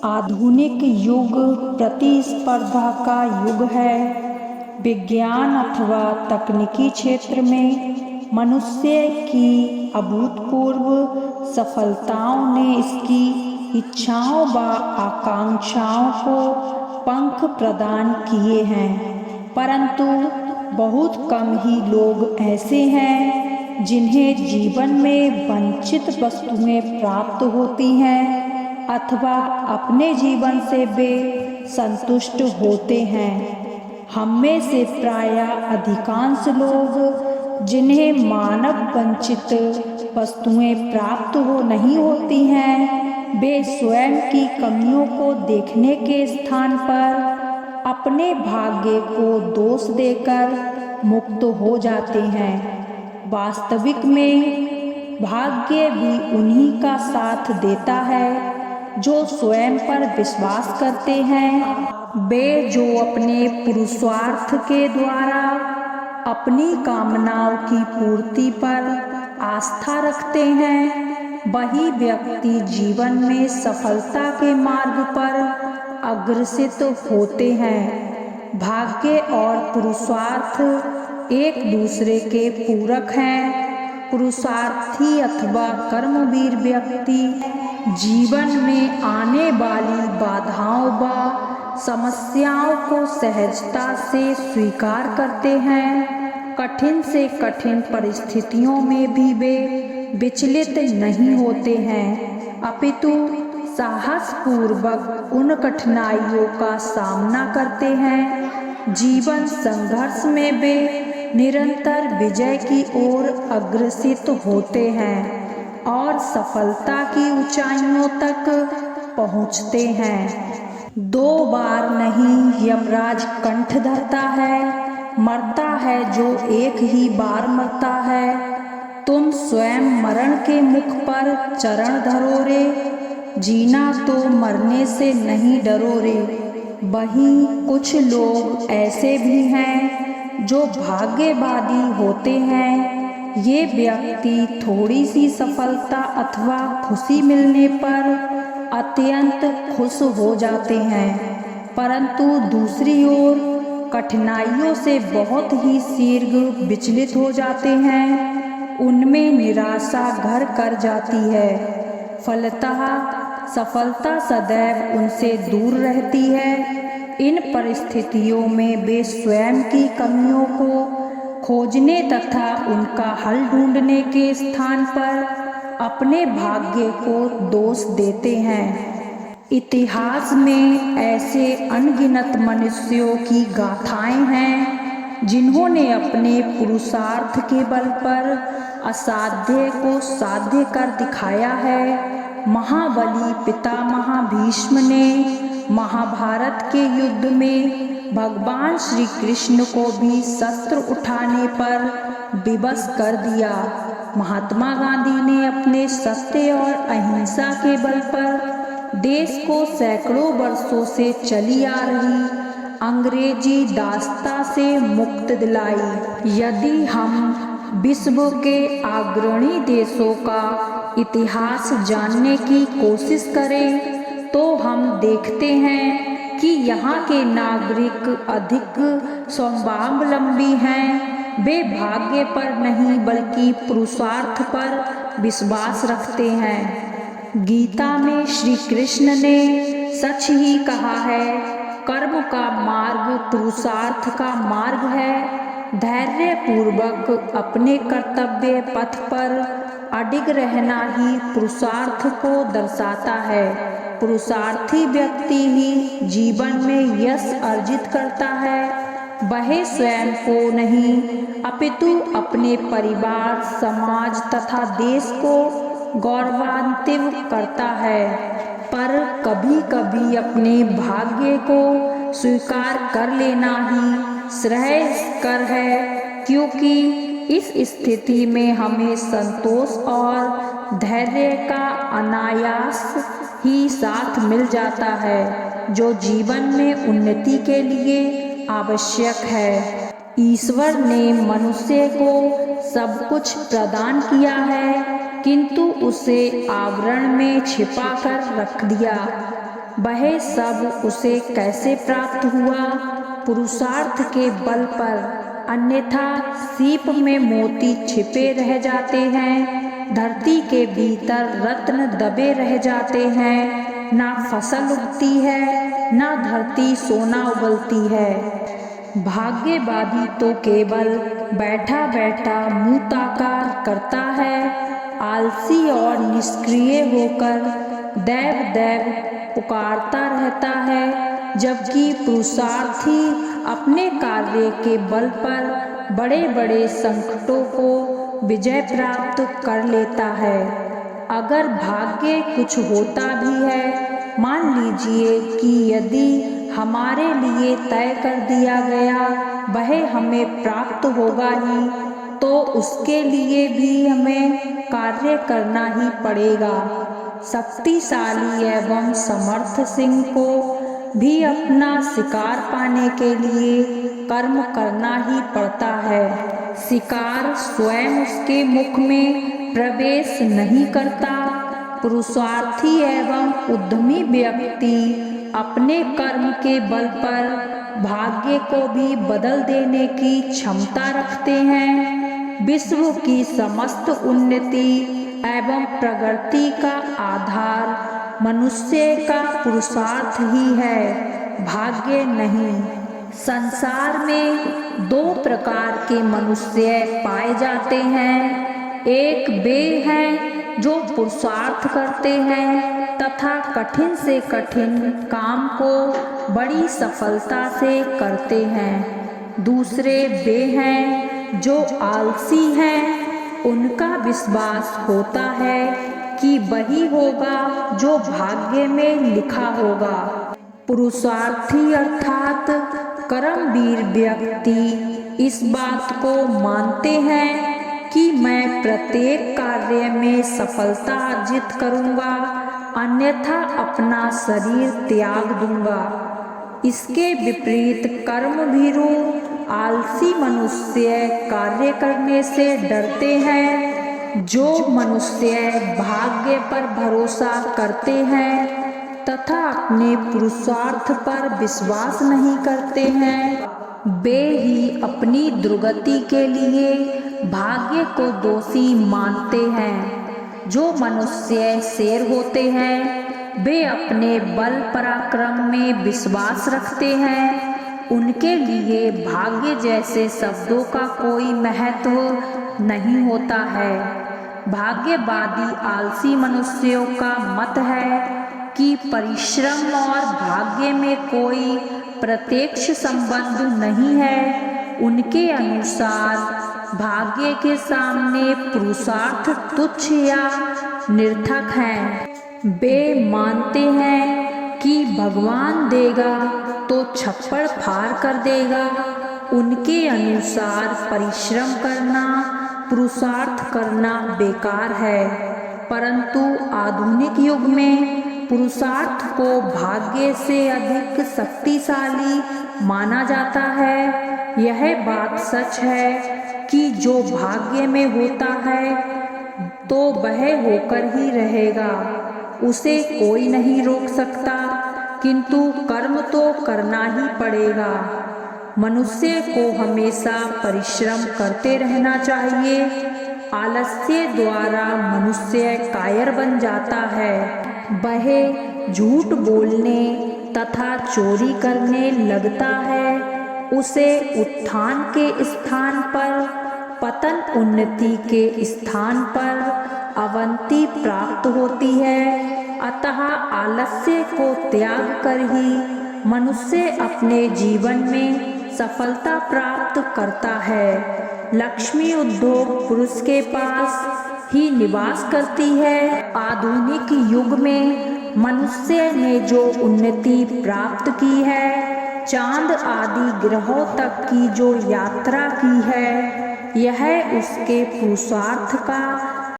आधुनिक युग प्रतिस्पर्धा का युग है। विज्ञान अथवा तकनीकी क्षेत्र में मनुष्य की अभूतपूर्व सफलताओं ने इसकी इच्छाओं व आकांक्षाओं को पंख प्रदान किए हैं, परंतु बहुत कम ही लोग ऐसे हैं जिन्हें जीवन में वांछित वस्तुएं प्राप्त होती हैं अथवा अपने जीवन से वे संतुष्ट होते हैं। हम में से प्रायः अधिकांश लोग जिन्हें मानव वांछित वस्तुएं प्राप्त नहीं होती हैं, वे स्वयं की कमियों को देखने के स्थान पर अपने भाग्य को दोष देकर मुक्त हो जाते हैं। वास्तविक में भाग्य भी उन्हीं का साथ देता है जो स्वयं पर विश्वास करते हैं। वे जो अपने पुरुषार्थ के द्वारा अपनी कामनाओं की पूर्ति पर आस्था रखते हैं, वही व्यक्ति जीवन में सफलता के मार्ग पर अग्रसित होते हैं। भाग्य और पुरुषार्थ एक दूसरे के पूरक हैं। पुरुषार्थी अथवा कर्मवीर व्यक्ति जीवन में आने वाली बाधाओं व समस्याओं को सहजता से स्वीकार करते हैं। कठिन से कठिन परिस्थितियों में भी वे विचलित नहीं होते हैं, अपितु साहसपूर्वक उन कठिनाइयों का सामना करते हैं। जीवन संघर्ष में वे निरंतर विजय की ओर अग्रसित होते हैं और सफलता की ऊंचाइयों तक पहुंचते हैं। 2 बार नहीं यमराज कंठ धरता है, मरता है जो एक ही बार मरता है। तुम स्वयं मरण के मुख पर चरण धरो रे, जीना तो मरने से नहीं डरो रे। वहीं कुछ लोग ऐसे भी हैं जो भाग्यवादी होते हैं। ये व्यक्ति थोड़ी सी सफलता अथवा खुशी मिलने पर अत्यंत खुश हो जाते हैं, परंतु दूसरी ओर कठिनाइयों से बहुत ही शीघ्र विचलित हो जाते हैं। उनमें निराशा घर कर जाती है। फलतः सफलता सदैव उनसे दूर रहती है। इन परिस्थितियों में वे स्वयं की कमियों को खोजने तथा उनका हल ढूंढने के स्थान पर अपने भाग्य को दोष देते हैं। इतिहास में ऐसे अनगिनत मनुष्यों की गाथाएं हैं जिन्होंने अपने पुरुषार्थ के बल पर असाध्य को साध्य कर दिखाया है। महाबली पितामह भीष्म ने महाभारत के युद्ध में भगवान श्री कृष्ण को भी शस्त्र उठाने पर विवश कर दिया। महात्मा गांधी ने अपने सत्य और अहिंसा के बल पर देश को सैकड़ों वर्षों से चली आ रही अंग्रेजी दासता से मुक्त दिलाई। यदि हम विश्व के अग्रणी देशों का इतिहास जानने की कोशिश करें तो हम देखते हैं कि यहाँ के नागरिक अधिक स्वावलंबी हैं। वे भाग्य पर नहीं बल्कि पुरुषार्थ पर विश्वास रखते हैं। गीता में श्री कृष्ण ने सच ही कहा है, कर्म का मार्ग पुरुषार्थ का मार्ग है। धैर्य पूर्वक अपने कर्तव्य पथ पर अडिग रहना ही पुरुषार्थ को दर्शाता है। पुरुषार्थी व्यक्ति ही जीवन में यश अर्जित करता है। वह स्वयं को नहीं अपितु अपने परिवार, समाज तथा देश को गौरवान्वित करता है। पर कभी कभी अपने भाग्य को स्वीकार कर लेना ही श्रेयस्कर है, क्योंकि इस स्थिति में हमें संतोष और धैर्य का अनायास ही साथ मिल जाता है, जो जीवन में उन्नति के लिए आवश्यक है। ईश्वर ने मनुष्य को सब कुछ प्रदान किया है, किंतु उसे आवरण में छिपा कर रख दिया। वह सब उसे कैसे प्राप्त हुआ? पुरुषार्थ के बल पर, अन्यथा सीप में मोती छिपे रह जाते हैं, धरती के भीतर रत्न दबे रह जाते हैं। ना फसल उगती है, ना धरती सोना उगलती है। भाग्यवादी तो केवल बैठा बैठा मुँह ताकार करता है, आलसी और निष्क्रिय होकर दैव दैव पुकारता रहता है, जबकि पुरुषार्थी अपने कार्य के बल पर बड़े बड़े संकटों को विजय प्राप्त कर लेता है। अगर भाग्य कुछ होता भी है, मान लीजिए कि यदि हमारे लिए तय कर दिया गया वह हमें प्राप्त होगा ही, तो उसके लिए भी हमें कार्य करना ही पड़ेगा। शक्तिशाली एवं समर्थ सिंह को भी अपना शिकार पाने के लिए कर्म करना ही पड़ता है। शिकार स्वयं उसके मुख में प्रवेश नहीं करता। पुरुषार्थी एवं उद्यमी व्यक्ति अपने कर्म के बल पर भाग्य को भी बदल देने की क्षमता रखते हैं। विश्व की समस्त उन्नति एवं प्रगति का आधार मनुष्य का पुरुषार्थ ही है, भाग्य नहीं। संसार में दो प्रकार के मनुष्य पाए जाते हैं। एक वे हैं जो पुरुषार्थ करते हैं तथा कठिन से कठिन काम को बड़ी सफलता से करते हैं। दूसरे वे हैं जो आलसी हैं। उनका विश्वास होता है कि वही होगा जो भाग्य में लिखा होगा। पुरुषार्थी अर्थात कर्मवीर व्यक्ति इस बात को मानते हैं कि मैं प्रत्येक कार्य में सफलता अर्जित करूंगा, अन्यथा अपना शरीर त्याग दूंगा। इसके विपरीत कर्मभीरू आलसी मनुष्य कार्य करने से डरते हैं। जो मनुष्य भाग्य पर भरोसा करते हैं तथा अपने पुरुषार्थ पर विश्वास नहीं करते हैं, वे ही अपनी दुर्गति के लिए भाग्य को दोषी मानते हैं। जो मनुष्य शेर होते हैं वे अपने बल पराक्रम में विश्वास रखते हैं। उनके लिए भाग्य जैसे शब्दों का कोई महत्व नहीं होता है। भाग्यवादी आलसी मनुष्यों का मत है कि परिश्रम और भाग्य में कोई प्रत्यक्ष संबंध नहीं है। उनके अनुसार भाग्य के सामने पुरुषार्थ तुच्छ या निरर्थक हैं। वे मानते हैं कि भगवान देगा तो छप्पड़ फाड़ कर देगा। उनके अनुसार परिश्रम करना, पुरुषार्थ करना बेकार है। परंतु आधुनिक युग में पुरुषार्थ को भाग्य से अधिक शक्तिशाली माना जाता है। यह बात सच है कि जो भाग्य में होता है तो वह होकर ही रहेगा, उसे कोई नहीं रोक सकता, किंतु कर्म तो करना ही पड़ेगा। मनुष्य को हमेशा परिश्रम करते रहना चाहिए। आलस्य द्वारा मनुष्य कायर बन जाता है। वह झूठ बोलने तथा चोरी करने लगता है। उसे उत्थान के स्थान पर पतन, उन्नति के स्थान पर अवनति प्राप्त होती है। अतः आलस्य को त्याग कर ही मनुष्य अपने जीवन में सफलता प्राप्त करता है। लक्ष्मी उद्योग पुरुष के पास ही निवास करती है। आधुनिक युग में मनुष्य ने जो उन्नति प्राप्त की है, चांद आदि ग्रहों तक की जो यात्रा की है, यह उसके पुरुषार्थ का